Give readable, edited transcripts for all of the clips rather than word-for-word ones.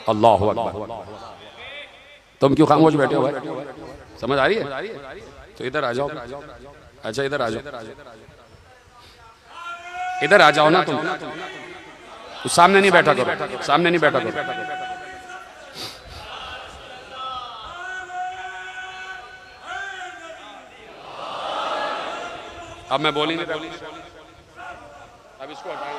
अल्लाह हू अकबर। तुम क्यों खामोश बैठे हो भाई? समझ आ रही है? तो इधर आ जाओ। अच्छा इधर आ जाओ, इधर आ जाओ ना तुम। सामने नहीं बैठा करो, सामने नहीं बैठा करो। अब मैं बोली नहीं, अब इसको हटाइए।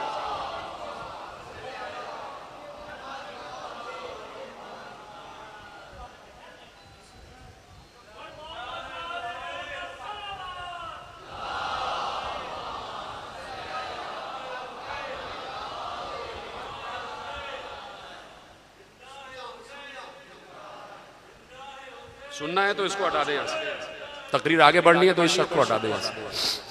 सुनना है तो इसको हटा दे यहाँ से। तकरीर आगे बढ़नी है तो इस शख्स को हटा दे यहाँ से।